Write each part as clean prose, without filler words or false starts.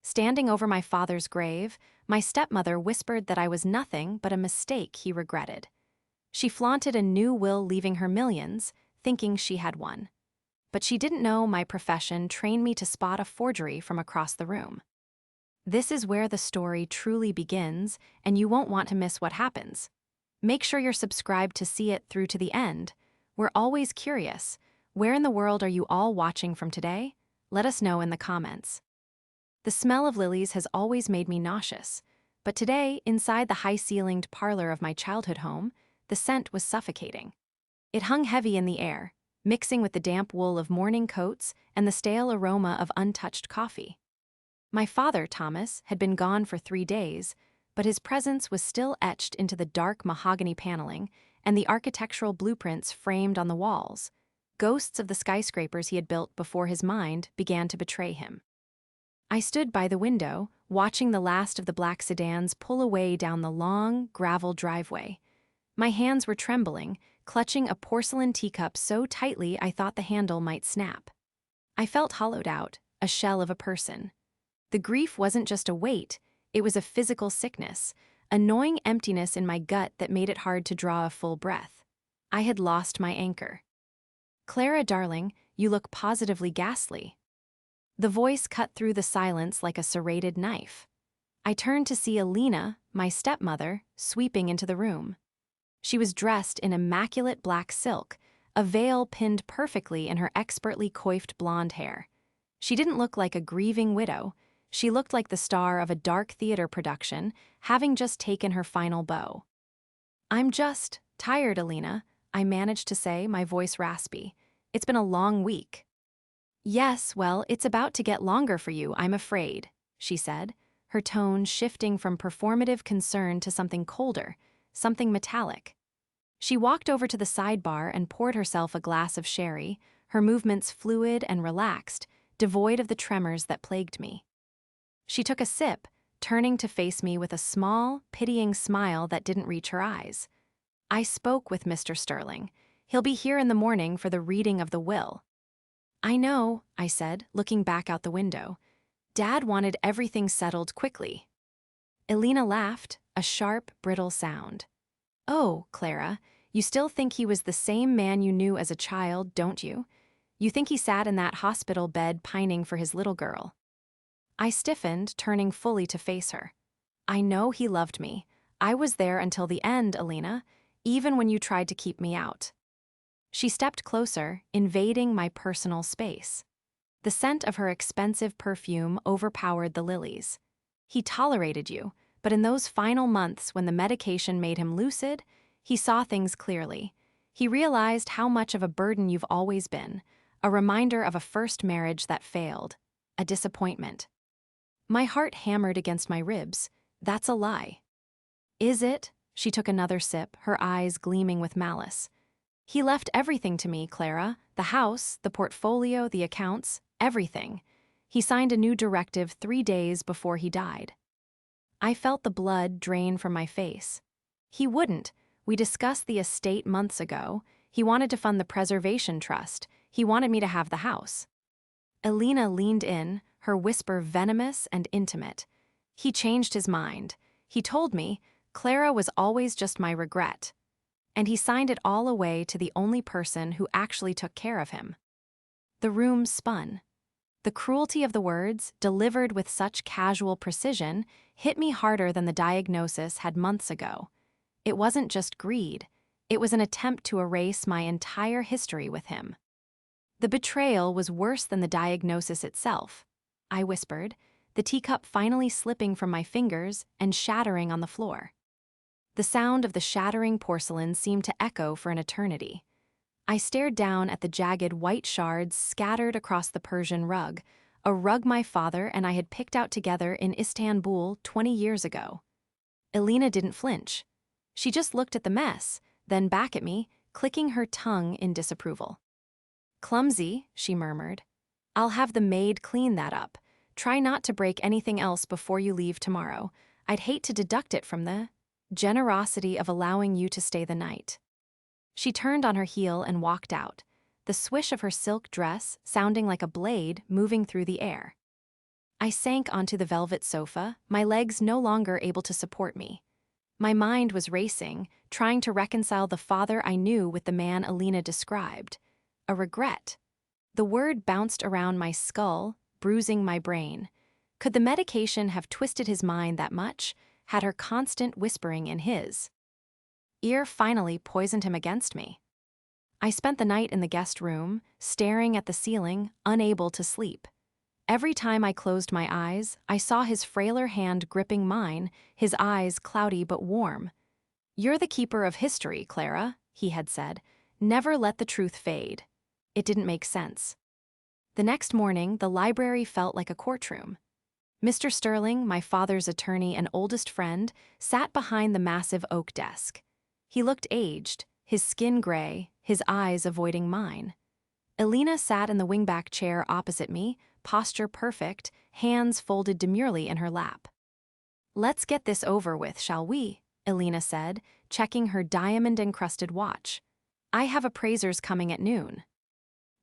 Standing over my father's grave, my stepmother whispered that I was nothing but a mistake he regretted. She flaunted a new will leaving her millions, thinking she had won. But she didn't know my profession trained me to spot a forgery from across the room. This is where the story truly begins, and you won't want to miss what happens. Make sure you're subscribed to see it through to the end. We're always curious. Where in the world are you all watching from today? Let us know in the comments. The smell of lilies has always made me nauseous, but today, inside the high-ceilinged parlor of my childhood home, the scent was suffocating. It hung heavy in the air, mixing with the damp wool of morning coats and the stale aroma of untouched coffee. My father, Thomas, had been gone for 3 days, but his presence was still etched into the dark mahogany paneling and the architectural blueprints framed on the walls, ghosts of the skyscrapers he had built before his mind began to betray him. I stood by the window, watching the last of the black sedans pull away down the long, gravel driveway. My hands were trembling, clutching a porcelain teacup so tightly I thought the handle might snap. I felt hollowed out, a shell of a person. The grief wasn't just a weight, it was a physical sickness, a gnawing emptiness in my gut that made it hard to draw a full breath. I had lost my anchor. "Clara, darling, you look positively ghastly." The voice cut through the silence like a serrated knife. I turned to see Alina, my stepmother, sweeping into the room. She was dressed in immaculate black silk, a veil pinned perfectly in her expertly coiffed blonde hair. She didn't look like a grieving widow. She looked like the star of a dark theater production, having just taken her final bow. "I'm just tired, Alina," I managed to say, my voice raspy. "It's been a long week." "Yes, well, it's about to get longer for you, I'm afraid," she said, her tone shifting from performative concern to something colder, something metallic. She walked over to the sidebar and poured herself a glass of sherry, her movements fluid and relaxed, devoid of the tremors that plagued me. She took a sip, turning to face me with a small, pitying smile that didn't reach her eyes. "I spoke with Mr. Sterling. He'll be here in the morning for the reading of the will." "I know," I said, looking back out the window. "Dad wanted everything settled quickly." Elena laughed, a sharp, brittle sound. "Oh, Clara, you still think he was the same man you knew as a child, don't you? You think he sat in that hospital bed pining for his little girl." I stiffened, turning fully to face her. "I know he loved me. I was there until the end, Elena, even when you tried to keep me out." She stepped closer, invading my personal space. The scent of her expensive perfume overpowered the lilies. "He tolerated you, but in those final months when the medication made him lucid, he saw things clearly. He realized how much of a burden you've always been, a reminder of a first marriage that failed, a disappointment." My heart hammered against my ribs. "That's a lie." "Is it?" She took another sip, her eyes gleaming with malice. "He left everything to me, Clara. The house, the portfolio, the accounts, everything. He signed a new directive 3 days before he died." I felt the blood drain from my face. "He wouldn't. We discussed the estate months ago. He wanted to fund the preservation trust. He wanted me to have the house." Elena leaned in, her whisper venomous and intimate. "He changed his mind. He told me Clara was always just my regret. And he signed it all away to the only person who actually took care of him." The room spun. The cruelty of the words, delivered with such casual precision, hit me harder than the diagnosis had months ago. It wasn't just greed. It was an attempt to erase my entire history with him. The betrayal was worse than the diagnosis itself, I whispered, the teacup finally slipping from my fingers and shattering on the floor. The sound of the shattering porcelain seemed to echo for an eternity. I stared down at the jagged white shards scattered across the Persian rug, a rug my father and I had picked out together in Istanbul 20 years ago. Elena didn't flinch. She just looked at the mess, then back at me, clicking her tongue in disapproval. "Clumsy," she murmured. "I'll have the maid clean that up. Try not to break anything else before you leave tomorrow. I'd hate to deduct it from the generosity of allowing you to stay the night." She turned on her heel and walked out, the swish of her silk dress sounding like a blade moving through the air. I sank onto the velvet sofa, my legs no longer able to support me. My mind was racing, trying to reconcile the father I knew with the man Alina described. A regret. The word bounced around my skull, bruising my brain. Could the medication have twisted his mind that much? Had her constant whispering in his ear finally poisoned him against me? I spent the night in the guest room, staring at the ceiling, unable to sleep. Every time I closed my eyes, I saw his frailer hand gripping mine, his eyes cloudy but warm. "You're the keeper of history, Clara," he had said. "Never let the truth fade." It didn't make sense. The next morning, the library felt like a courtroom. Mr. Sterling, my father's attorney and oldest friend, sat behind the massive oak desk. He looked aged, his skin gray, his eyes avoiding mine. Alina sat in the wingback chair opposite me, posture perfect, hands folded demurely in her lap. "Let's get this over with, shall we?" Alina said, checking her diamond-encrusted watch. "I have appraisers coming at noon."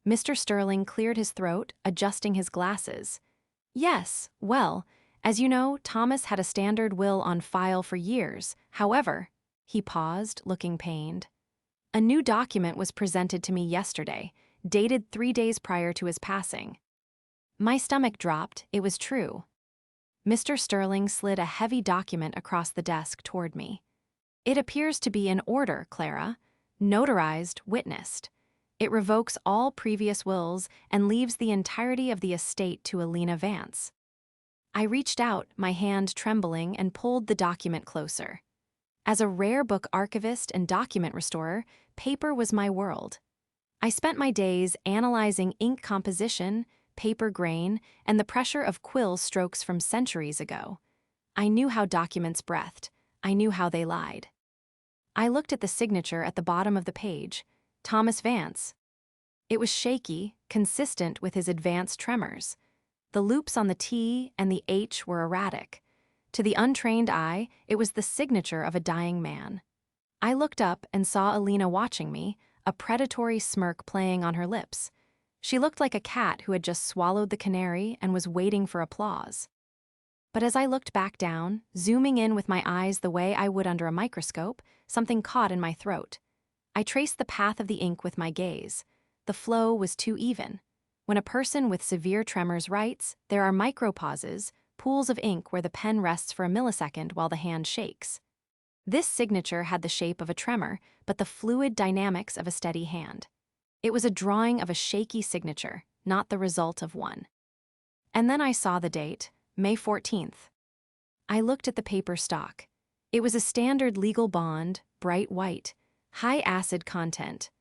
Mr. Sterling cleared his throat, adjusting his glasses. "Yes, well, as you know, Thomas had a standard will on file for years. However," he paused, looking pained, "a new document was presented to me yesterday, dated 3 days prior to his passing." My stomach dropped, it was true. Mr. Sterling slid a heavy document across the desk toward me. "It appears to be in order, Clara. Notarized, witnessed. It revokes all previous wills and leaves the entirety of the estate to Alina Vance." I reached out, my hand trembling, and pulled the document closer. As a rare book archivist and document restorer, paper was my world. I spent my days analyzing ink composition, paper grain, and the pressure of quill strokes from centuries ago. I knew how documents breathed. I knew how they lied. I looked at the signature at the bottom of the page, Thomas Vance. It was shaky, consistent with his advanced tremors. The loops on the T and the H were erratic. To the untrained eye, it was the signature of a dying man. I looked up and saw Alina watching me, a predatory smirk playing on her lips. She looked like a cat who had just swallowed the canary and was waiting for applause. But as I looked back down, zooming in with my eyes the way I would under a microscope, something caught in my throat. I traced the path of the ink with my gaze. The flow was too even. When a person with severe tremors writes, there are micropauses, pools of ink where the pen rests for a millisecond while the hand shakes. This signature had the shape of a tremor, but the fluid dynamics of a steady hand. It was a drawing of a shaky signature, not the result of one. And then I saw the date, May 14th. I looked at the paper stock. It was a standard legal bond, bright white, high acid content.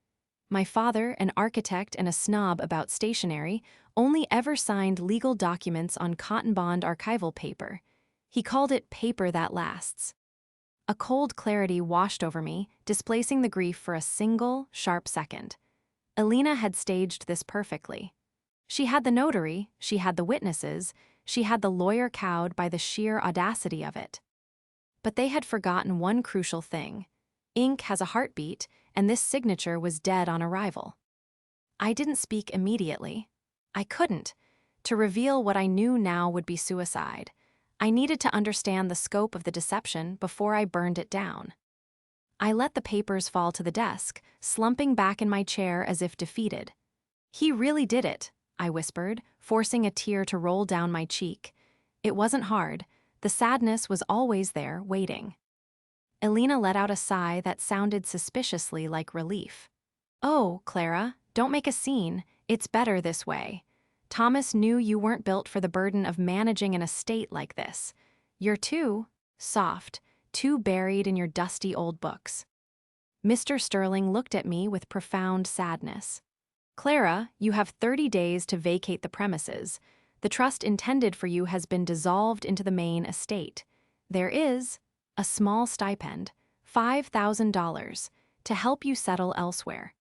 My father, an architect and a snob about stationery, only ever signed legal documents on cotton bond archival paper. He called it paper that lasts. A cold clarity washed over me, displacing the grief for a single, sharp second. Alina had staged this perfectly. She had the notary, she had the witnesses, she had the lawyer cowed by the sheer audacity of it. But they had forgotten one crucial thing. Ink has a heartbeat, and this signature was dead on arrival. I didn't speak immediately. I couldn't. To reveal what I knew now would be suicide. I needed to understand the scope of the deception before I burned it down. I let the papers fall to the desk, slumping back in my chair as if defeated. "He really did it," I whispered, forcing a tear to roll down my cheek. It wasn't hard. The sadness was always there, waiting. Alina let out a sigh that sounded suspiciously like relief. "Oh, Clara, don't make a scene. It's better this way. Thomas knew you weren't built for the burden of managing an estate like this. You're too soft, too buried in your dusty old books." Mr. Sterling looked at me with profound sadness. "Clara, you have 30 days to vacate the premises. The trust intended for you has been dissolved into the main estate. There is a small stipend, $5,000, to help you settle elsewhere."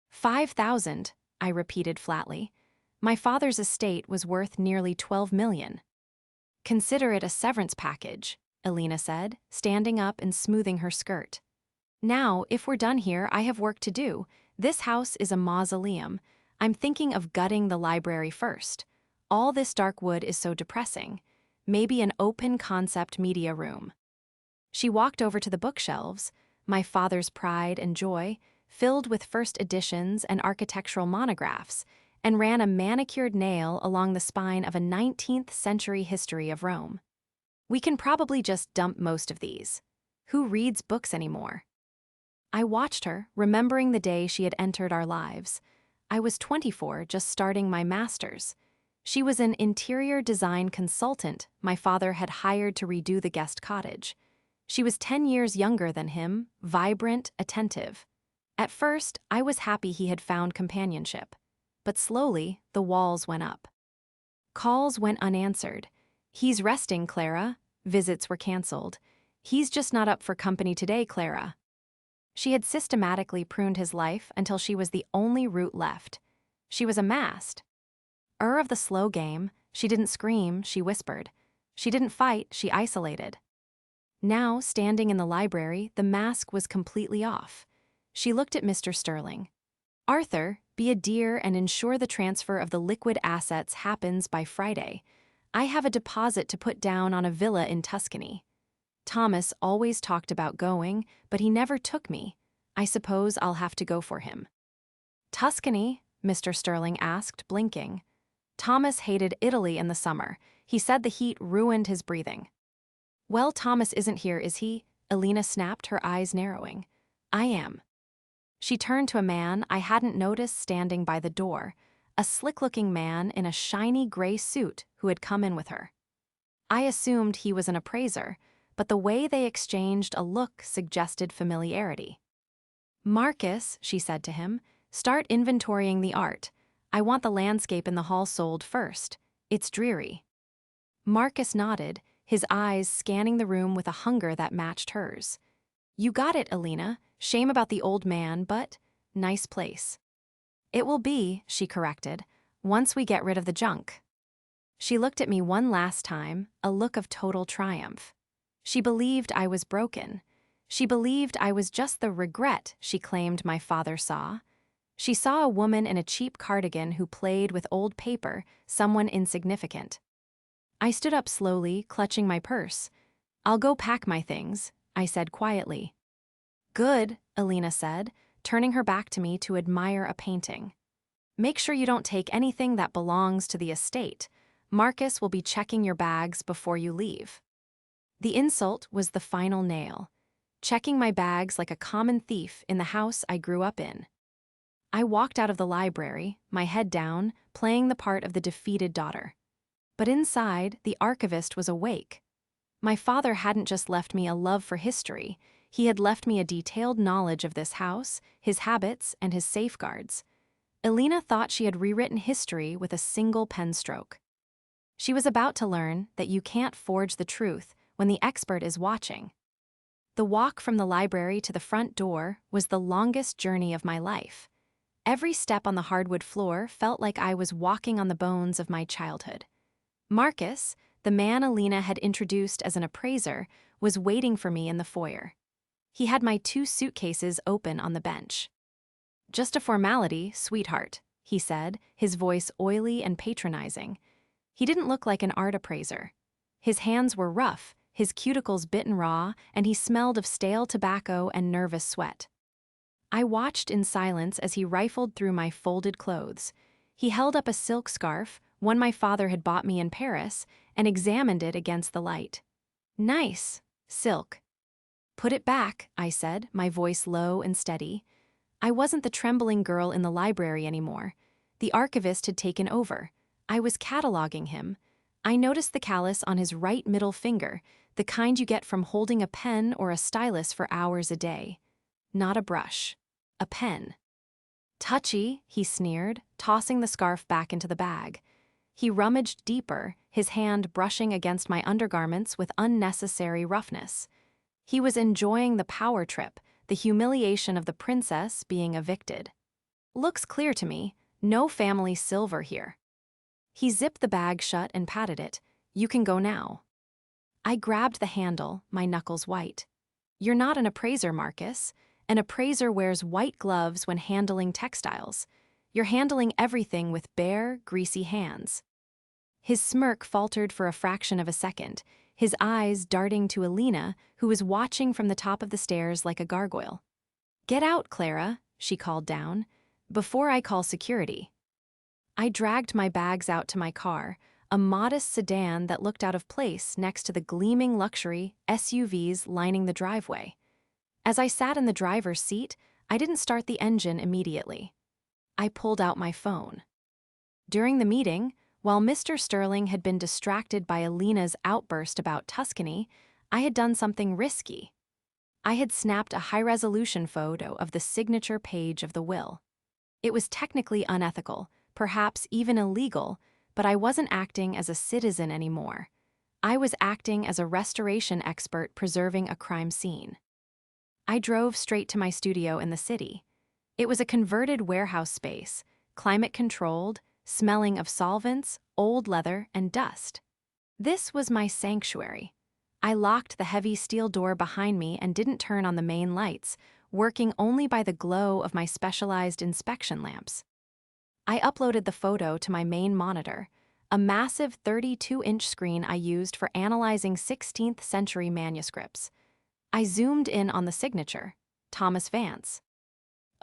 "5,000," I repeated flatly. My father's estate was worth nearly $12 million. "Consider it a severance package," Alina said, standing up and smoothing her skirt. "Now, if we're done here, I have work to do. This house is a mausoleum. I'm thinking of gutting the library first. All this dark wood is so depressing. Maybe an open-concept media room. She walked over to the bookshelves, my father's pride and joy, filled with first editions and architectural monographs, and ran a manicured nail along the spine of a 19th century history of Rome. We can probably just dump most of these. Who reads books anymore? I watched her, remembering the day she had entered our lives. I was 24, just starting my master's. She was an interior design consultant my father had hired to redo the guest cottage. She was 10 years younger than him, vibrant, attentive. At first, I was happy he had found companionship. But slowly, the walls went up. Calls went unanswered. "He's resting, Clara." Visits were canceled. "He's just not up for company today, Clara." She had systematically pruned his life until she was the only root left. She was a mast. Of the slow game, she didn't scream, she whispered. She didn't fight, she isolated. Now, standing in the library, the mask was completely off. She looked at Mr. Sterling. "Arthur, be a dear and ensure the transfer of the liquid assets happens by Friday. I have a deposit to put down on a villa in Tuscany. Thomas always talked about going, but he never took me. I suppose I'll have to go for him." "Tuscany?" Mr. Sterling asked, blinking. Thomas hated Italy in the summer. He said the heat ruined his breathing. "Well, Thomas isn't here, is he?" Elena snapped, her eyes narrowing. "I am." She turned to a man I hadn't noticed standing by the door, a slick-looking man in a shiny gray suit who had come in with her. I assumed he was an appraiser, but the way they exchanged a look suggested familiarity. "Marcus," she said to him, "start inventorying the art. I want the landscape in the hall sold first. It's dreary." Marcus nodded, his eyes scanning the room with a hunger that matched hers. "You got it, Elena. Shame about the old man, but nice place." "It will be," she corrected, "once we get rid of the junk." She looked at me one last time, a look of total triumph. She believed I was broken. She believed I was just the regret she claimed my father saw. She saw a woman in a cheap cardigan who played with old paper, someone insignificant. I stood up slowly, clutching my purse. "I'll go pack my things," I said quietly. "Good," Elena said, turning her back to me to admire a painting. "Make sure you don't take anything that belongs to the estate. Marcus will be checking your bags before you leave." The insult was the final nail. Checking my bags like a common thief in the house I grew up in. I walked out of the library, my head down, playing the part of the defeated daughter. But inside, the archivist was awake. My father hadn't just left me a love for history, he had left me a detailed knowledge of this house, his habits, and his safeguards. Elena thought she had rewritten history with a single pen stroke. She was about to learn that you can't forge the truth when the expert is watching. The walk from the library to the front door was the longest journey of my life. Every step on the hardwood floor felt like I was walking on the bones of my childhood. Marcus, the man Elena had introduced as an appraiser, was waiting for me in the foyer. He had my 2 suitcases open on the bench. "Just a formality, sweetheart," he said, his voice oily and patronizing. He didn't look like an art appraiser. His hands were rough, his cuticles bitten raw, and he smelled of stale tobacco and nervous sweat. I watched in silence as he rifled through my folded clothes. He held up a silk scarf, one my father had bought me in Paris, and examined it against the light. "Nice. Silk." "Put it back," I said, my voice low and steady. I wasn't the trembling girl in the library anymore. The archivist had taken over. I was cataloging him. I noticed the callus on his right middle finger, the kind you get from holding a pen or a stylus for hours a day. Not a brush. A pen. "Touchy," he sneered, tossing the scarf back into the bag. He rummaged deeper, his hand brushing against my undergarments with unnecessary roughness. He was enjoying the power trip, the humiliation of the princess being evicted. "Looks clear to me. No family silver here." He zipped the bag shut and patted it. "You can go now." I grabbed the handle, my knuckles white. "You're not an appraiser, Marcus. An appraiser wears white gloves when handling textiles. You're handling everything with bare, greasy hands." His smirk faltered for a fraction of a second, his eyes darting to Alina, who was watching from the top of the stairs like a gargoyle. "Get out, Clara," she called down, "before I call security." I dragged my bags out to my car, a modest sedan that looked out of place next to the gleaming luxury SUVs lining the driveway. As I sat in the driver's seat, I didn't start the engine immediately. I pulled out my phone. During the meeting, while Mr. Sterling had been distracted by Alina's outburst about Tuscany, I had done something risky. I had snapped a high-resolution photo of the signature page of the will. It was technically unethical, perhaps even illegal, but I wasn't acting as a citizen anymore. I was acting as a restoration expert preserving a crime scene. I drove straight to my studio in the city. It was a converted warehouse space, climate-controlled, smelling of solvents, old leather, and dust. This was my sanctuary. I locked the heavy steel door behind me and didn't turn on the main lights, working only by the glow of my specialized inspection lamps. I uploaded the photo to my main monitor, a massive 32-inch screen I used for analyzing 16th-century manuscripts. I zoomed in on the signature, Thomas Vance.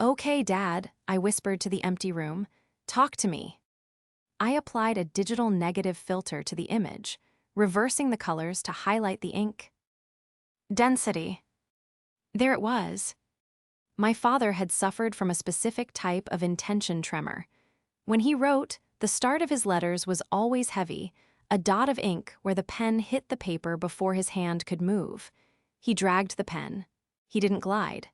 "Okay, Dad," I whispered to the empty room. "Talk to me." I applied a digital negative filter to the image, reversing the colors to highlight the ink. Density. There it was. My father had suffered from a specific type of intention tremor. When he wrote, the start of his letters was always heavy, a dot of ink where the pen hit the paper before his hand could move. He dragged the pen. He didn't glide.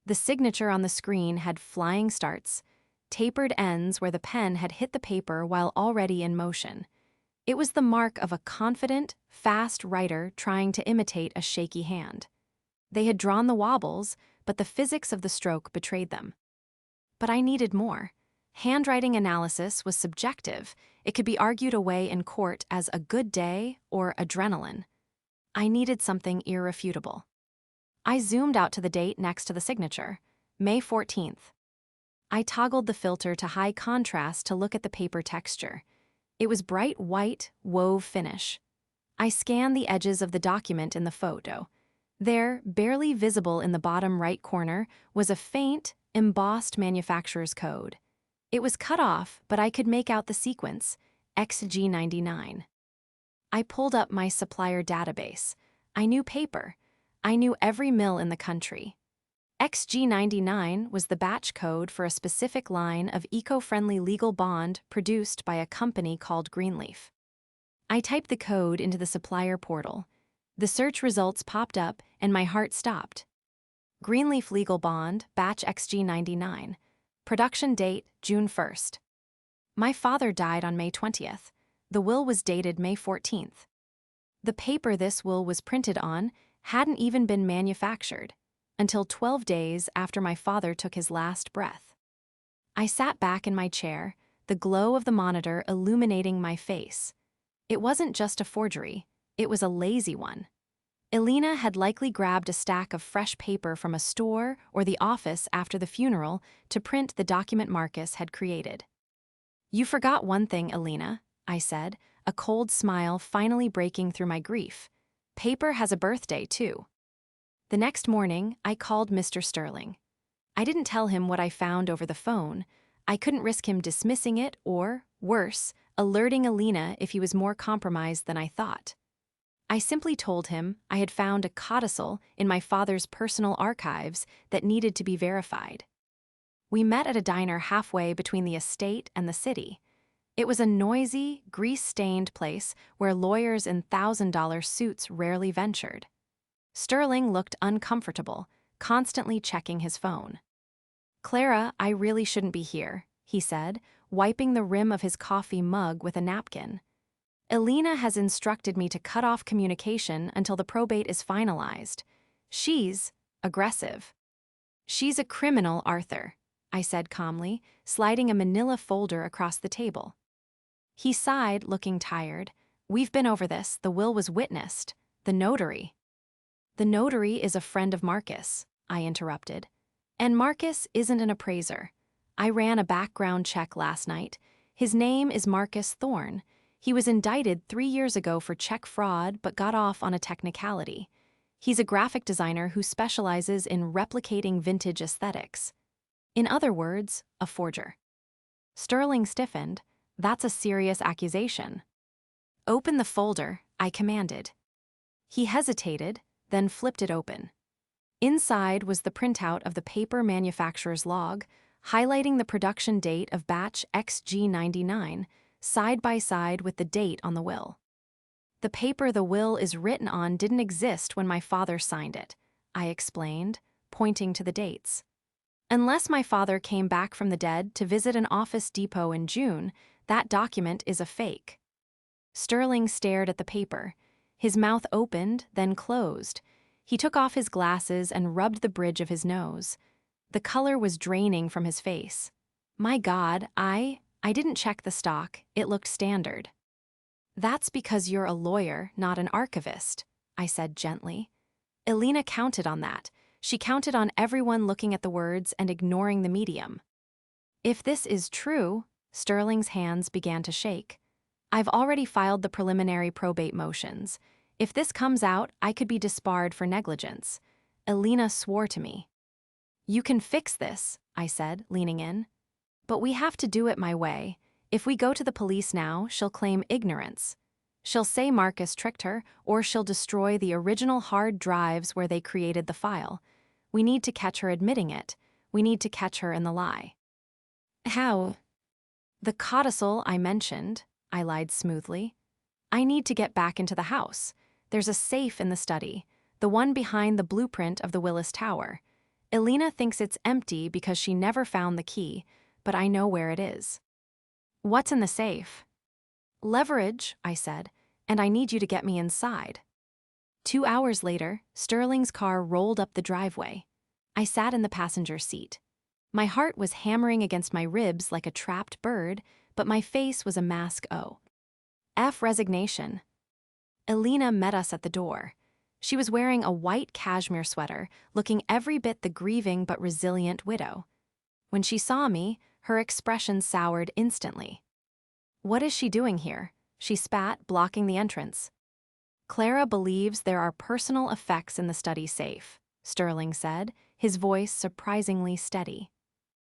The signature on the screen had flying starts, tapered ends where the pen had hit the paper while already in motion. It was the mark of a confident, fast writer trying to imitate a shaky hand. They had drawn the wobbles, but the physics of the stroke betrayed them. But I needed more. Handwriting analysis was subjective. It could be argued away in court as a good day or adrenaline. I needed something irrefutable. I zoomed out to the date next to the signature, May 14th. I toggled the filter to high contrast to look at the paper texture. It was bright white, wove finish. I scanned the edges of the document in the photo. There, barely visible in the bottom right corner, was a faint, embossed manufacturer's code. It was cut off, but I could make out the sequence, XG99. I pulled up my supplier database. I knew paper. I knew every mill in the country. XG99 was the batch code for a specific line of eco-friendly legal bond produced by a company called Greenleaf. I typed the code into the supplier portal. The search results popped up and my heart stopped. Greenleaf legal bond, batch XG99. Production date, June 1st. My father died on May 20th. The will was dated May 14th. The paper this will was printed on hadn't even been manufactured until 12 days after my father took his last breath. I sat back in my chair, the glow of the monitor illuminating my face. It wasn't just a forgery, it was a lazy one. Alina had likely grabbed a stack of fresh paper from a store or the office after the funeral to print the document Marcus had created. "You forgot one thing, Alina," I said, a cold smile finally breaking through my grief. "Paper has a birthday, too." The next morning, I called Mr. Sterling. I didn't tell him what I found over the phone. I couldn't risk him dismissing it or, worse, alerting Alina if he was more compromised than I thought. I simply told him I had found a codicil in my father's personal archives that needed to be verified. We met at a diner halfway between the estate and the city. It was a noisy, grease-stained place where lawyers in $1,000 suits rarely ventured. Sterling looked uncomfortable, constantly checking his phone. "Clara, I really shouldn't be here," he said, wiping the rim of his coffee mug with a napkin. "Alina has instructed me to cut off communication until the probate is finalized. She's aggressive." "She's a criminal, Arthur," I said calmly, sliding a manila folder across the table. He sighed, looking tired. "We've been over this. The will was witnessed. The notary." "The notary is a friend of Marcus," I interrupted. "And Marcus isn't an appraiser. I ran a background check last night. His name is Marcus Thorne. He was indicted 3 years ago for check fraud but got off on a technicality. He's a graphic designer who specializes in replicating vintage aesthetics. In other words, a forger. Sterling stiffened. That's a serious accusation. Open the folder, I commanded. He hesitated, then flipped it open. Inside was the printout of the paper manufacturer's log, highlighting the production date of batch XG99, side by side with the date on the will. The paper the will is written on didn't exist when my father signed it, I explained, pointing to the dates. Unless my father came back from the dead to visit an office depot in June, that document is a fake. Sterling stared at the paper. His mouth opened, then closed. He took off his glasses and rubbed the bridge of his nose. The color was draining from his face. My God, I didn't check the stock. It looked standard. That's because you're a lawyer, not an archivist, I said gently. Elena counted on that. She counted on everyone looking at the words and ignoring the medium. If this is true, Sterling's hands began to shake. I've already filed the preliminary probate motions. If this comes out, I could be disbarred for negligence. Elena swore to me. You can fix this, I said, leaning in. But we have to do it my way. If we go to the police now, she'll claim ignorance. She'll say Marcus tricked her, or she'll destroy the original hard drives where they created the file. We need to catch her admitting it. We need to catch her in the lie. How? The codicil I mentioned, I lied smoothly. I need to get back into the house. There's a safe in the study, the one behind the blueprint of the Willis Tower. Elena thinks it's empty because she never found the key, but I know where it is. What's in the safe? Leverage, I said, and I need you to get me inside. 2 hours later, Sterling's car rolled up the driveway. I sat in the passenger seat. My heart was hammering against my ribs like a trapped bird, but my face was a mask O. F resignation. Elena met us at the door. She was wearing a white cashmere sweater, looking every bit the grieving but resilient widow. When she saw me, her expression soured instantly. What is she doing here? She spat, blocking the entrance. Clara believes there are personal effects in the study safe, Sterling said, his voice surprisingly steady.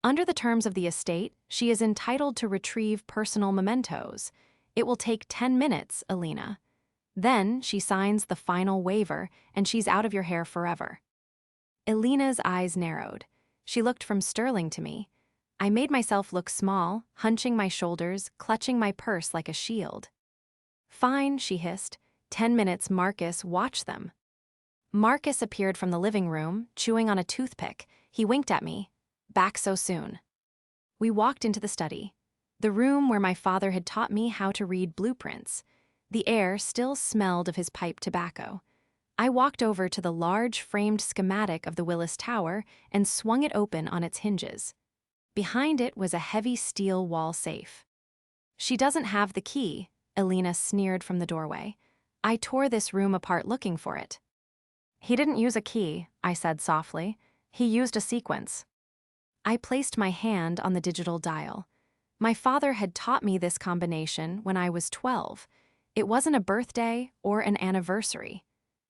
Under the terms of the estate, she is entitled to retrieve personal mementos. It will take 10 minutes, Elena. Then she signs the final waiver, and she's out of your hair forever. Elena's eyes narrowed. She looked from Sterling to me. I made myself look small, hunching my shoulders, clutching my purse like a shield. Fine, she hissed. 10 minutes, Marcus, watch them. Marcus appeared from the living room, chewing on a toothpick. He winked at me. Back so soon. We walked into the study, the room where my father had taught me how to read blueprints. The air still smelled of his pipe tobacco. I walked over to the large framed schematic of the Willis Tower and swung it open on its hinges. Behind it was a heavy steel wall safe. She doesn't have the key, Elena sneered from the doorway. I tore this room apart looking for it. He didn't use a key, I said softly. He used a sequence. I placed my hand on the digital dial. My father had taught me this combination when I was 12. It wasn't a birthday or an anniversary.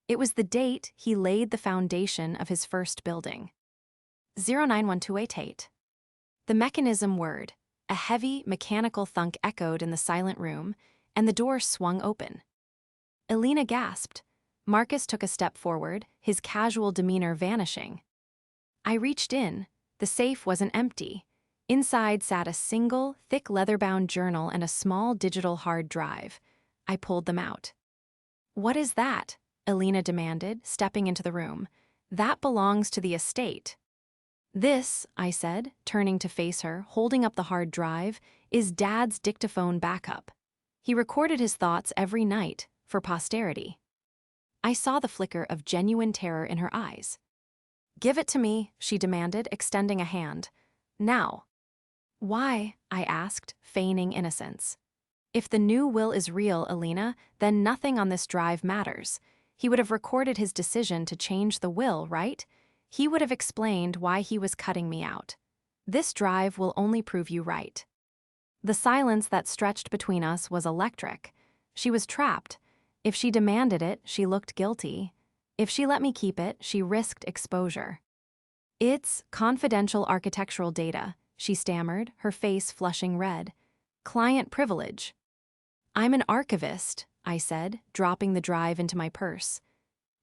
It was the date he laid the foundation of his first building. 091288. The mechanism word, a heavy, mechanical thunk echoed in the silent room, and the door swung open. Elena gasped. Marcus took a step forward, his casual demeanor vanishing. I reached in. The safe wasn't empty. Inside sat a single, thick leather-bound journal and a small digital hard drive. I pulled them out. What is that? Elena demanded, stepping into the room. That belongs to the estate. This, I said, turning to face her, holding up the hard drive, is Dad's dictaphone backup. He recorded his thoughts every night, for posterity. I saw the flicker of genuine terror in her eyes. Give it to me, she demanded, extending a hand. Now. Why? I asked, feigning innocence. If the new will is real, Elena, then nothing on this drive matters. He would have recorded his decision to change the will, right? He would have explained why he was cutting me out. This drive will only prove you right. The silence that stretched between us was electric. She was trapped. If she demanded it, she looked guilty. If she let me keep it, she risked exposure. "It's confidential architectural data," she stammered, her face flushing red. "Client privilege." "I'm an archivist," I said, dropping the drive into my purse.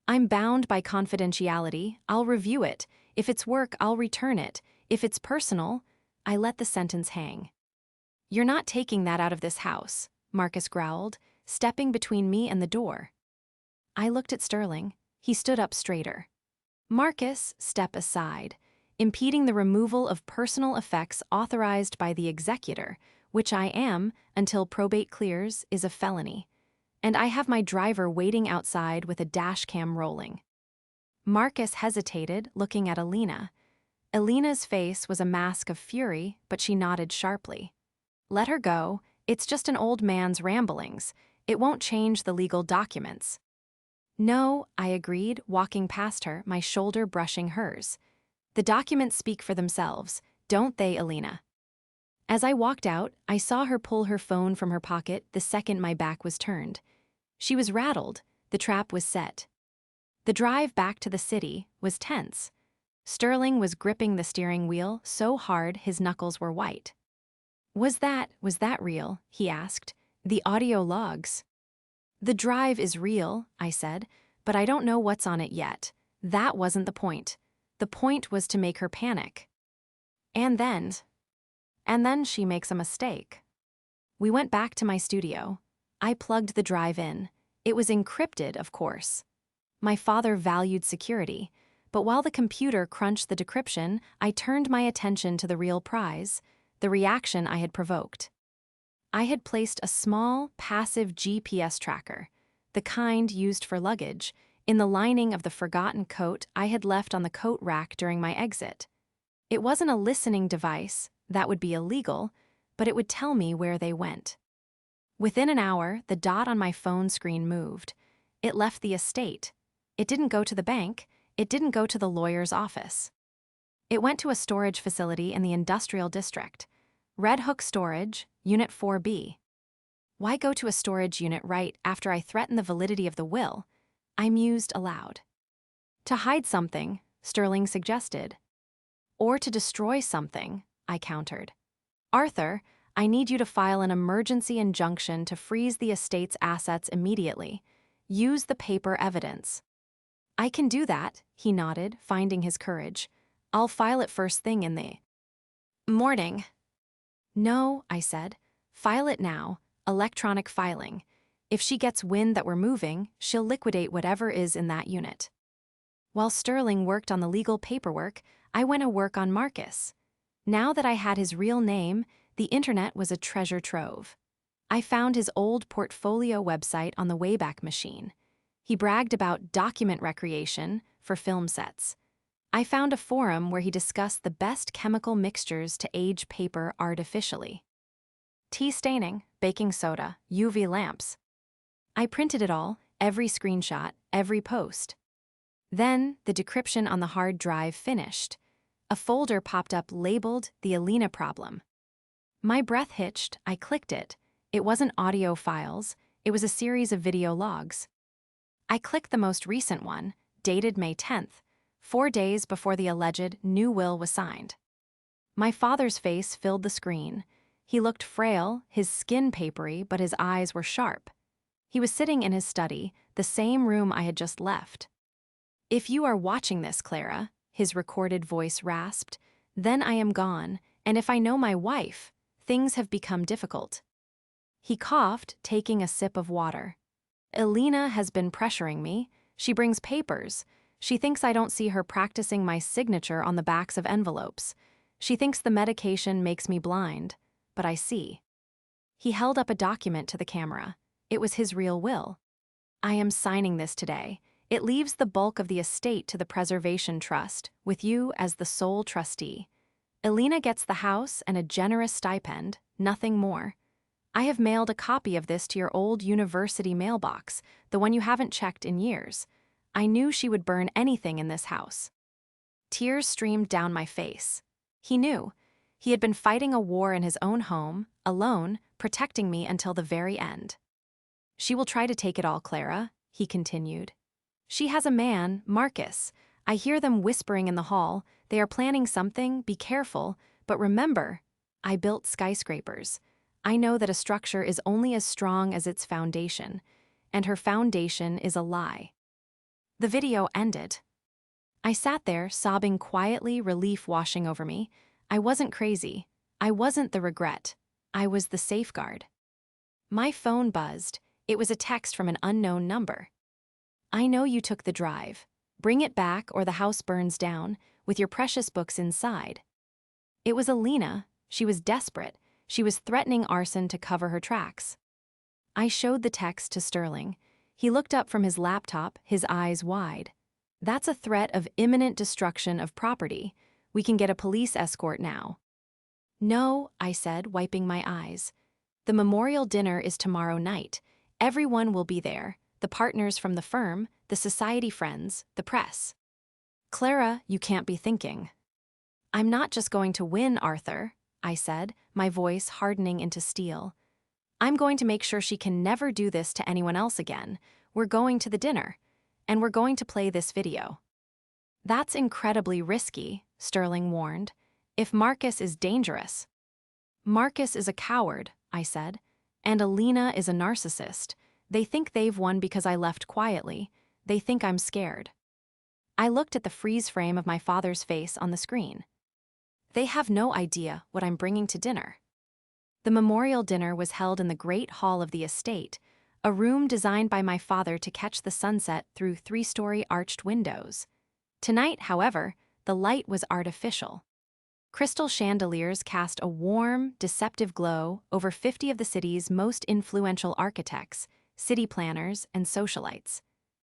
"I'm bound by confidentiality. I'll review it. If it's work, I'll return it. If it's personal," I let the sentence hang. "You're not taking that out of this house," Marcus growled, stepping between me and the door. I looked at Sterling. He stood up straighter. "Marcus, step aside. Impeding the removal of personal effects authorized by the executor, which I am until probate clears, is a felony. And I have my driver waiting outside with a dash cam rolling." Marcus hesitated, looking at Alina. Alina's face was a mask of fury, but she nodded sharply. "Let her go. It's just an old man's ramblings. It won't change the legal documents." "No," I agreed, walking past her, my shoulder brushing hers. "The documents speak for themselves, don't they, Alina?" As I walked out, I saw her pull her phone from her pocket the second my back was turned. She was rattled. The trap was set. The drive back to the city was tense. Sterling was gripping the steering wheel so hard his knuckles were white. Was that real?" he asked. "The audio logs." "The drive is real," I said, "but I don't know what's on it yet. That wasn't the point. The point was to make her panic. And then she makes a mistake." We went back to my studio. I plugged the drive in. It was encrypted, of course. My father valued security, but while the computer crunched the decryption, I turned my attention to the real prize, the reaction I had provoked. I had placed a small, passive GPS tracker, the kind used for luggage, in the lining of the forgotten coat I had left on the coat rack during my exit. It wasn't a listening device, that would be illegal, but it would tell me where they went. Within an hour, the dot on my phone screen moved. It left the estate. It didn't go to the bank. It didn't go to the lawyer's office. It went to a storage facility in the industrial district. Red Hook Storage, Unit 4B. Why go to a storage unit right after I threatened the validity of the will? I mused aloud. "To hide something," Sterling suggested. "Or to destroy something," I countered. "Arthur, I need you to file an emergency injunction to freeze the estate's assets immediately. Use the paper evidence." "I can do that," he nodded, finding his courage. "I'll file it first thing in the morning." "No," I said. "File it now, electronic filing. If she gets wind that we're moving, she'll liquidate whatever is in that unit." While Sterling worked on the legal paperwork, I went to work on Marcus. Now that I had his real name, the internet was a treasure trove. I found his old portfolio website on the Wayback Machine. He bragged about document recreation for film sets. I found a forum where he discussed the best chemical mixtures to age paper artificially. Tea staining, baking soda, UV lamps. I printed it all, every screenshot, every post. Then, the decryption on the hard drive finished. A folder popped up labeled The Alina Problem. My breath hitched, I clicked it. It wasn't audio files, it was a series of video logs. I clicked the most recent one, dated May 10th, 4 days before the alleged new will was signed. My father's face filled the screen. He looked frail, his skin papery, but his eyes were sharp. He was sitting in his study, the same room I had just left. "If you are watching this, Clara," his recorded voice rasped, "then I am gone, and if I know my wife, things have become difficult." He coughed, taking a sip of water. "Alina has been pressuring me. She brings papers. She thinks I don't see her practicing my signature on the backs of envelopes. She thinks the medication makes me blind, but I see." He held up a document to the camera. It was his real will. "I am signing this today. It leaves the bulk of the estate to the Preservation Trust, with you as the sole trustee. Alina gets the house and a generous stipend, nothing more. I have mailed a copy of this to your old university mailbox, the one you haven't checked in years. I knew she would burn anything in this house." Tears streamed down my face. He knew. He had been fighting a war in his own home, alone, protecting me until the very end. She will try to take it all, Clara, he continued. She has a man, Marcus. I hear them whispering in the hall. They are planning something, be careful, but remember, I built skyscrapers. I know that a structure is only as strong as its foundation, and her foundation is a lie. The video ended. I sat there, sobbing quietly, relief washing over me. I wasn't crazy. I wasn't the regret. I was the safeguard. My phone buzzed. It was a text from an unknown number. I know you took the drive. Bring it back or the house burns down, with your precious books inside. It was Alina. She was desperate. She was threatening arson to cover her tracks. I showed the text to Sterling. He looked up from his laptop, his eyes wide. That's a threat of imminent destruction of property. We can get a police escort now. No, I said, wiping my eyes. The memorial dinner is tomorrow night. Everyone will be there. The partners from the firm, the society friends, the press. Clara, you can't be thinking. I'm not just going to win, Arthur, I said, my voice hardening into steel. I'm going to make sure she can never do this to anyone else again. We're going to the dinner, and we're going to play this video. That's incredibly risky, Sterling warned. If Marcus is dangerous. Marcus is a coward, I said, and Alina is a narcissist. They think they've won because I left quietly. They think I'm scared. I looked at the freeze frame of my father's face on the screen. They have no idea what I'm bringing to dinner. The memorial dinner was held in the great hall of the estate, a room designed by my father to catch the sunset through 3-story arched windows. Tonight, however, the light was artificial. Crystal chandeliers cast a warm, deceptive glow over 50 of the city's most influential architects, city planners, and socialites.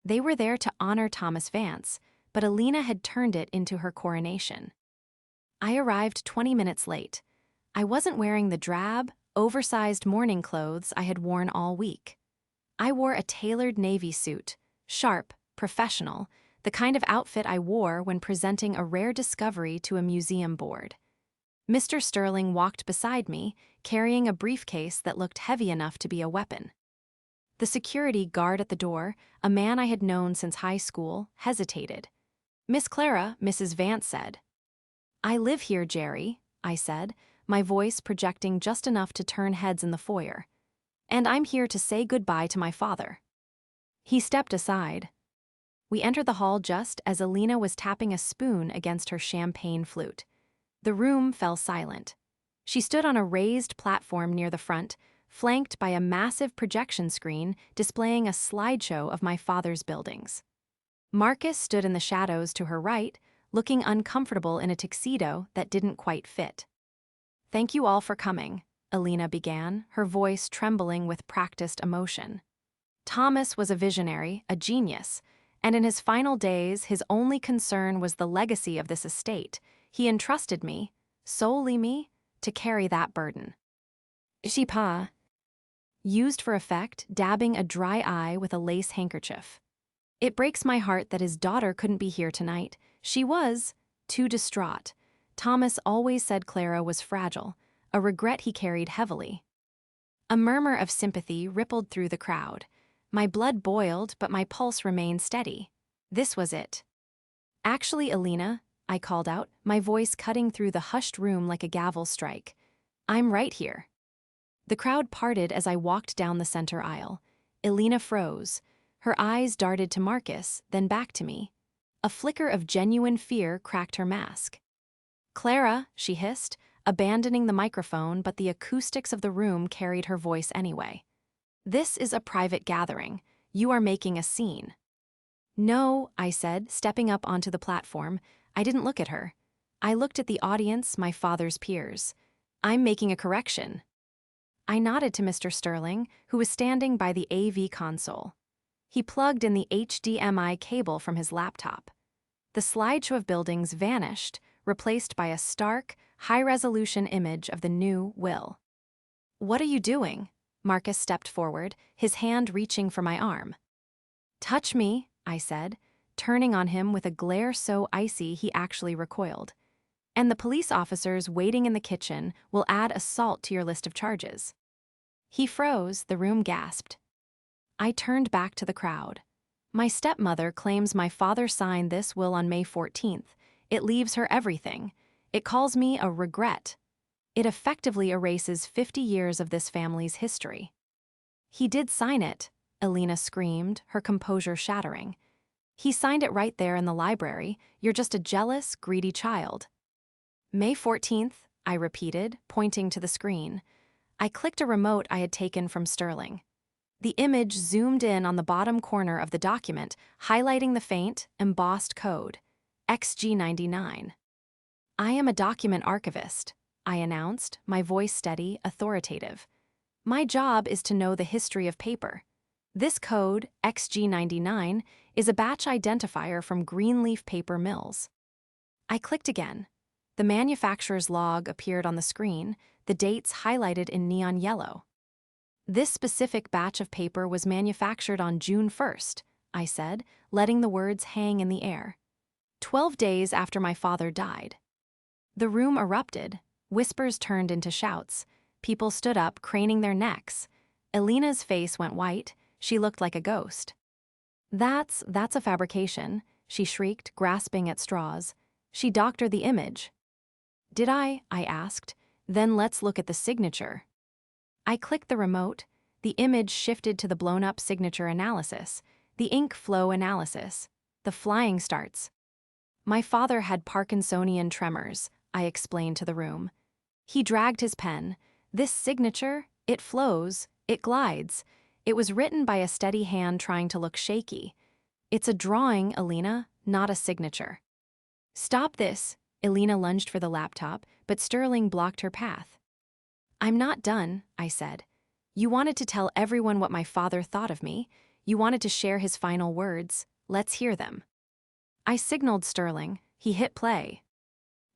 They were there to honor Thomas Vance, but Alina had turned it into her coronation. I arrived 20 minutes late. I wasn't wearing the drab, oversized morning clothes I had worn all week. I wore a tailored navy suit, sharp, professional, the kind of outfit I wore when presenting a rare discovery to a museum board. Mr. Sterling walked beside me, carrying a briefcase that looked heavy enough to be a weapon. The security guard at the door, a man I had known since high school, hesitated. Miss Clara, Mrs. Vance said. I live here, Jerry, I said, my voice projecting just enough to turn heads in the foyer. And I'm here to say goodbye to my father. He stepped aside. We entered the hall just as Alina was tapping a spoon against her champagne flute. The room fell silent. She stood on a raised platform near the front, flanked by a massive projection screen displaying a slideshow of my father's buildings. Marcus stood in the shadows to her right, looking uncomfortable in a tuxedo that didn't quite fit. Thank you all for coming, Alina began, her voice trembling with practiced emotion. Thomas was a visionary, a genius, and in his final days, his only concern was the legacy of this estate. He entrusted me, solely me, to carry that burden. Shipa used for effect, dabbing a dry eye with a lace handkerchief. It breaks my heart that his daughter couldn't be here tonight. She was too distraught. Thomas always said Clara was fragile, a regret he carried heavily. A murmur of sympathy rippled through the crowd. My blood boiled, but my pulse remained steady. This was it. Actually, Alina, I called out, my voice cutting through the hushed room like a gavel strike. I'm right here. The crowd parted as I walked down the center aisle. Alina froze. Her eyes darted to Marcus, then back to me. A flicker of genuine fear cracked her mask. Clara, she hissed, abandoning the microphone, but the acoustics of the room carried her voice anyway. This is a private gathering. You are making a scene. No, I said, stepping up onto the platform. I didn't look at her. I looked at the audience, my father's peers. I'm making a correction. I nodded to Mr. Sterling, who was standing by the AV console. He plugged in the HDMI cable from his laptop. The slideshow of buildings vanished, replaced by a stark, high-resolution image of the new will. What are you doing? Marcus stepped forward, his hand reaching for my arm. Touch me, I said, turning on him with a glare so icy he actually recoiled. And the police officers waiting in the kitchen will add assault to your list of charges." He froze, the room gasped. I turned back to the crowd. "My stepmother claims my father signed this will on May 14th. It leaves her everything. It calls me a regret. It effectively erases 50 years of this family's history." "He did sign it," Elena screamed, her composure shattering. "He signed it right there in the library. You're just a jealous, greedy child." "May 14th, I repeated, pointing to the screen. I clicked a remote I had taken from Sterling. The image zoomed in on the bottom corner of the document, highlighting the faint, embossed code, XG99. "I am a document archivist," I announced, my voice steady, authoritative. "My job is to know the history of paper. This code, XG99, is a batch identifier from Greenleaf paper mills." I clicked again. The manufacturer's log appeared on the screen, the dates highlighted in neon yellow. "This specific batch of paper was manufactured on June 1st, I said, letting the words hang in the air. 12 days after my father died. The room erupted. Whispers turned into shouts. People stood up, craning their necks. Elena's face went white. She looked like a ghost. That's a fabrication," she shrieked, grasping at straws. "She doctored the image." "Did I asked. "Then let's look at the signature." I clicked the remote. The image shifted to the blown-up signature analysis, the ink flow analysis, the flying starts. "My father had Parkinsonian tremors," I explained to the room. "He dragged his pen. This signature, it flows, it glides. It was written by a steady hand trying to look shaky. It's a drawing, Elena, not a signature." "Stop this." Elena lunged for the laptop, but Sterling blocked her path. "I'm not done," I said. "You wanted to tell everyone what my father thought of me. You wanted to share his final words. Let's hear them." I signaled Sterling. He hit play.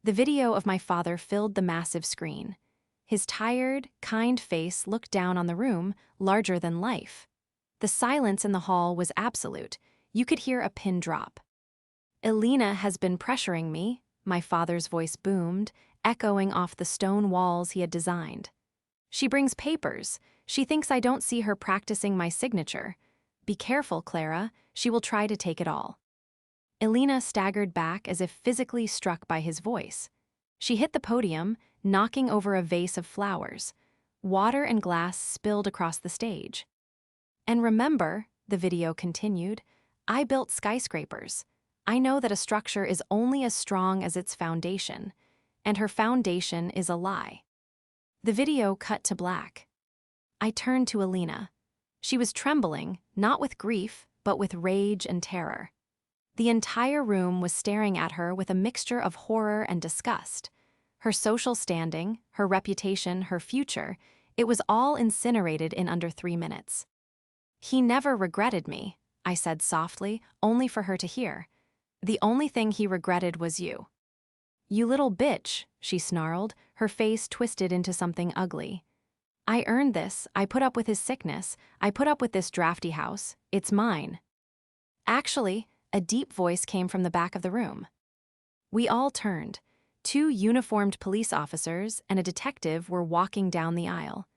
The video of my father filled the massive screen. His tired, kind face looked down on the room, larger than life. The silence in the hall was absolute. You could hear a pin drop. "Elena has been pressuring me," my father's voice boomed, echoing off the stone walls he had designed. "She brings papers. She thinks I don't see her practicing my signature. Be careful, Clara. She will try to take it all." Elena staggered back as if physically struck by his voice. She hit the podium, knocking over a vase of flowers. Water and glass spilled across the stage. "And remember," the video continued, "I built skyscrapers. I know that a structure is only as strong as its foundation, and her foundation is a lie." The video cut to black. I turned to Elena. She was trembling, not with grief, but with rage and terror. The entire room was staring at her with a mixture of horror and disgust. Her social standing, her reputation, her future, it was all incinerated in under 3 minutes. "He never regretted me," I said softly, only for her to hear. "The only thing he regretted was you." "You little bitch," she snarled, her face twisted into something ugly. "I earned this. I put up with his sickness. I put up with this drafty house. It's mine." Actually, a deep voice came from the back of the room. We all turned. 2 uniformed police officers and a detective were walking down the aisle.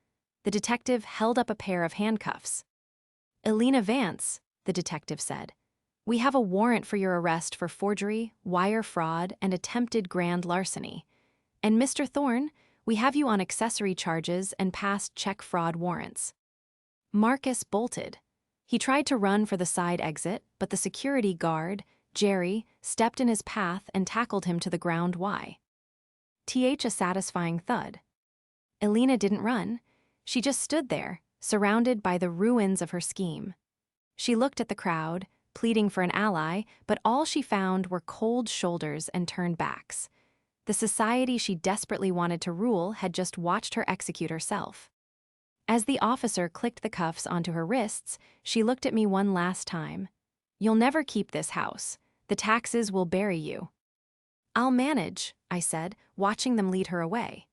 The detective held up a pair of handcuffs. "Elena Vance," the detective said, "we have a warrant for your arrest for forgery, wire fraud, and attempted grand larceny. And Mr. Thorne, we have you on accessory charges and past check fraud warrants." Marcus bolted. He tried to run for the side exit, but the security guard, Jerry, stepped in his path and tackled him to the ground. Why? A satisfying thud. Elena didn't run. She just stood there, surrounded by the ruins of her scheme. She looked at the crowd, pleading for an ally, but all she found were cold shoulders and turned backs. The society she desperately wanted to rule had just watched her execute herself. As the officer clicked the cuffs onto her wrists, she looked at me one last time. "You'll never keep this house. The taxes will bury you." "I'll manage," I said, watching them lead her away.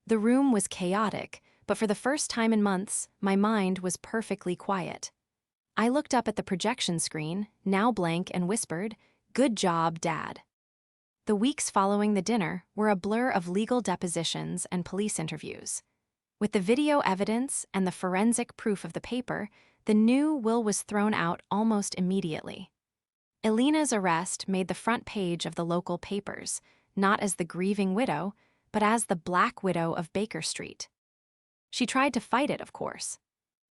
The room was chaotic, but for the first time in months, my mind was perfectly quiet. I looked up at the projection screen, now blank, and whispered, "Good job, Dad." The weeks following the dinner were a blur of legal depositions and police interviews. With the video evidence and the forensic proof of the paper, the new will was thrown out almost immediately. Elena's arrest made the front page of the local papers, not as the grieving widow, but as the Black Widow of Baker Street. She tried to fight it, of course.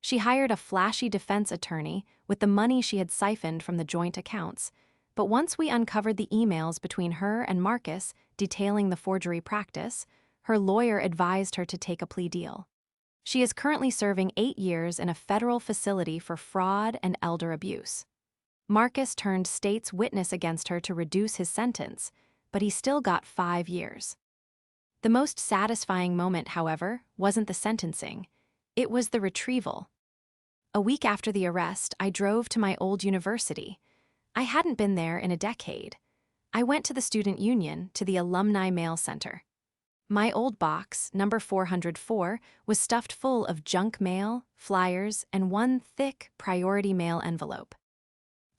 She hired a flashy defense attorney with the money she had siphoned from the joint accounts, but once we uncovered the emails between her and Marcus detailing the forgery practice, her lawyer advised her to take a plea deal. She is currently serving 8 years in a federal facility for fraud and elder abuse. Marcus turned state's witness against her to reduce his sentence, but he still got 5 years. The most satisfying moment, however, wasn't the sentencing. It was the retrieval. A week after the arrest, I drove to my old university. I hadn't been there in a decade. I went to the student union, to the Alumni Mail Center. My old box, number 404, was stuffed full of junk mail, flyers, and one thick priority mail envelope.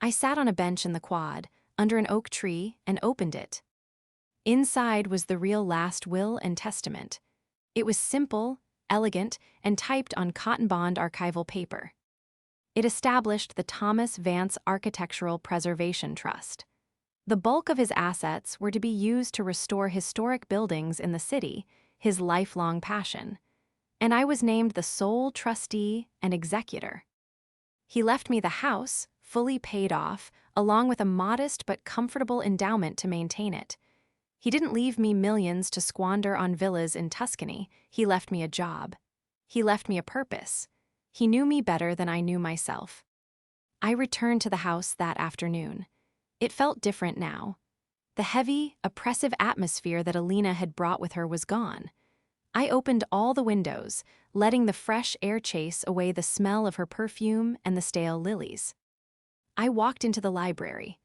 I sat on a bench in the quad, under an oak tree, and opened it. Inside was the real last will and testament. It was simple, elegant, and typed on cotton bond archival paper. It established the Thomas Vance Architectural Preservation Trust. The bulk of his assets were to be used to restore historic buildings in the city, his lifelong passion, and I was named the sole trustee and executor. He left me the house, fully paid off, along with a modest but comfortable endowment to maintain it. He didn't leave me millions to squander on villas in Tuscany. He left me a job. He left me a purpose. He knew me better than I knew myself. I returned to the house that afternoon. It felt different now. The heavy, oppressive atmosphere that Elena had brought with her was gone. I opened all the windows, letting the fresh air chase away the smell of her perfume and the stale lilies. I walked into the library.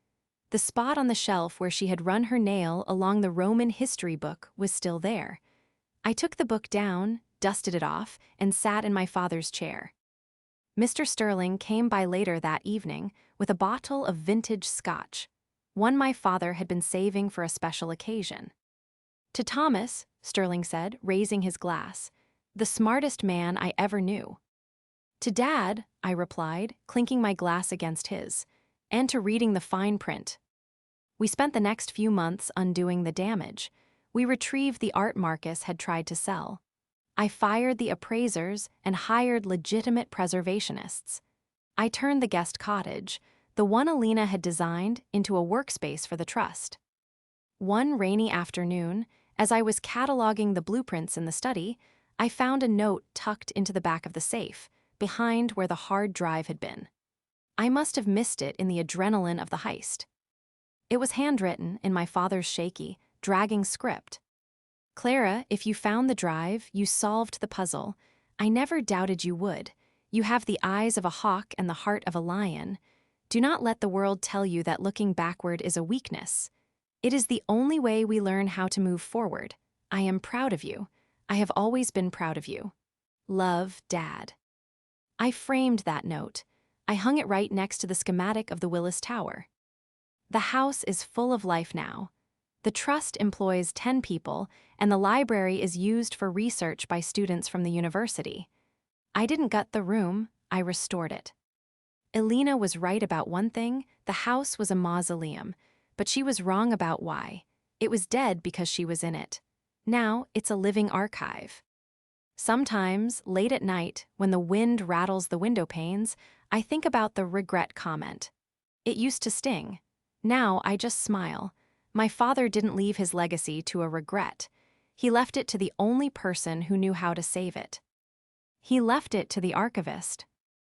The spot on the shelf where she had run her nail along the Roman history book was still there. I took the book down, dusted it off, and sat in my father's chair. Mr. Sterling came by later that evening with a bottle of vintage scotch, one my father had been saving for a special occasion. "To Thomas," Sterling said, raising his glass, "the smartest man I ever knew." "To Dad," I replied, clinking my glass against his, "and to reading the fine print." We spent the next few months undoing the damage. We retrieved the art Marcus had tried to sell. I fired the appraisers and hired legitimate preservationists. I turned the guest cottage, the one Elena had designed, into a workspace for the trust. One rainy afternoon, as I was cataloging the blueprints in the study, I found a note tucked into the back of the safe, behind where the hard drive had been. I must have missed it in the adrenaline of the heist. It was handwritten in my father's shaky, dragging script. "Clara, if you found the drive, you solved the puzzle. I never doubted you would. You have the eyes of a hawk and the heart of a lion. Do not let the world tell you that looking backward is a weakness. It is the only way we learn how to move forward. I am proud of you. I have always been proud of you. Love, Dad." I framed that note. I hung it right next to the schematic of the Willis Tower. The house is full of life now. The trust employs 10 people, and the library is used for research by students from the university. I didn't gut the room, I restored it. Elena was right about one thing: the house was a mausoleum, but she was wrong about why. It was dead because she was in it. Now it's a living archive. Sometimes, late at night, when the wind rattles the window panes, I think about the regret comment. It used to sting. Now I just smile. My father didn't leave his legacy to a regret. He left it to the only person who knew how to save it. He left it to the archivist.